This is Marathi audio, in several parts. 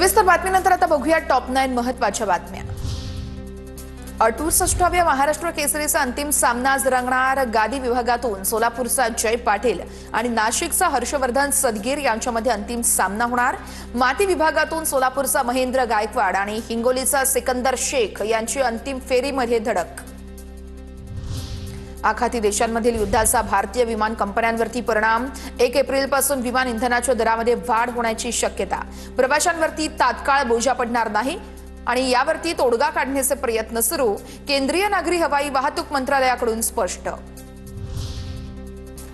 विस्तार बातमीनंतर आता बघूया टॉप 9 महत्त्वाच्या बातम्या। 68व्या महाराष्ट्र केसरीचा अंतिम सामना आज रंगणार। गादी विभागातून सोलापूरचा जय पाटील आणि नाशिकचा हर्षवर्धन सदगीर यांच्यामध्ये अंतिम सामना होणार। माती विभागातून सोलापूरचा महेंद्र गायकवाड आणि हिंगोलीचा सिकंदर शेख यांची अंतिम फेरीमध्ये धडक। आखाती देशांमधील युद्धाचा भारतीय विमान कंपन्यांवरती परिणाम। 1 एप्रिलपासून विमान इंधनाच्या दरामध्ये वाढ होण्याची शक्यता। प्रवाशांवरती तात्काळ बोजा पडणार नाही आणि यावरती तोडगा काढण्याचे प्रयत्न सुरू। केंद्रीय नागरी हवाई वाहतूक मंत्रालयाकडून स्पष्ट।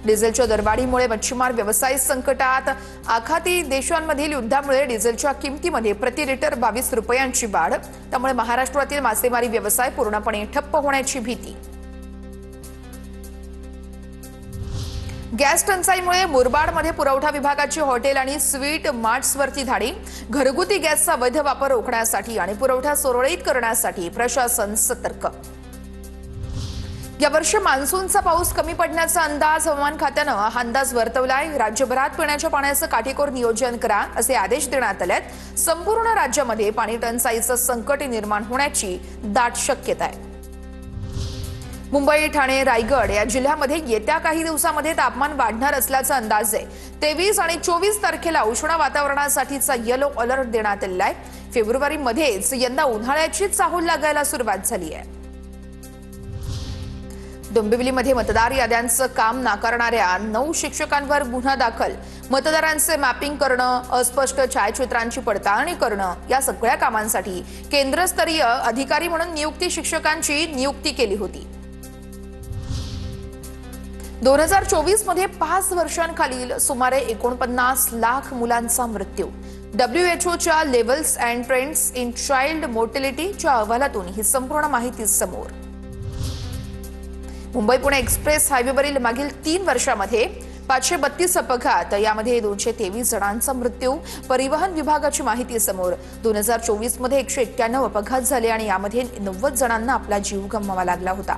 डिझेलच्या दरवाढीमुळे मच्छीमार व्यवसाय संकटात। आखाती देशांमधील युद्धामुळे डिझेलच्या किमतीमध्ये प्रति लिटर 22 रुपयांची वाढ। त्यामुळे महाराष्ट्रातील मासेमारी व्यवसाय पूर्णपणे ठप्प होण्याची भीती। गॅस टंचाईमुळे मुरबाडमध्ये पुरवठा विभागाची हॉटेल आणि स्वीट मार्ट्सवरती धाडी। घरगुती गॅसचा वैध वापर रोखण्यासाठी आणि पुरवठा सुरळीत करण्यासाठी प्रशासन सतर्क। यावर्षी मान्सूनचा पाऊस कमी पडण्याचा अंदाज हवामान खात्यानं हा अंदाज वर्तवलाय। राज्यभरात पिण्याच्या पाण्याचं काटेकोर नियोजन करा असे आदेश देण्यात आलेत। संपूर्ण राज्यामध्ये पाणी टंचाईचं संकट निर्माण होण्याची दाट शक्यता आहे। मुंबई, ठाणे, रायगड या जिल्ह्यामध्ये येत्या काही दिवसांमध्ये तापमान वाढणार असल्याचा अंदाज आहे। 23 आणि 24 तारखेला उष्ण वातावरणासाठीचा येलो अलर्ट देण्यात आलेला आहे। फेब्रुवारीमध्येच यंदा उन्हाळ्याची चाहूल लागायला सुरुवात झाली आहे। डोंबिवलीमध्ये मतदार याद्यांचं काम नाकारणाऱ्या 9 शिक्षकांवर गुन्हा दाखल। मतदारांचे मॅपिंग करणं, अस्पष्ट छायाचित्रांची पडताळणी करणं या सगळ्या कामांसाठी केंद्रस्तरीय अधिकारी म्हणून शिक्षकांची नियुक्ती केली होती। 2024 मध्ये 5 वर्षांखालील सुमारे 49 लाख मुलांचा मृत्यू। WHOच्या levels and trends in child मोर्टॅलिटीच्या अहवालातून ही संपूर्ण माहिती समोर। मुंबई-पुणे एक्सप्रेस हायवेवरील मागील 3 वर्षांमध्ये 532 अपघात, यामध्ये 223 जणांचा मृत्यू। परिवहन विभागाची माहिती समोर। 2024 मध्ये 191 अपघात झाले आणि यामध्ये 90 जणांना आपला जीव गमवावा लागला होता।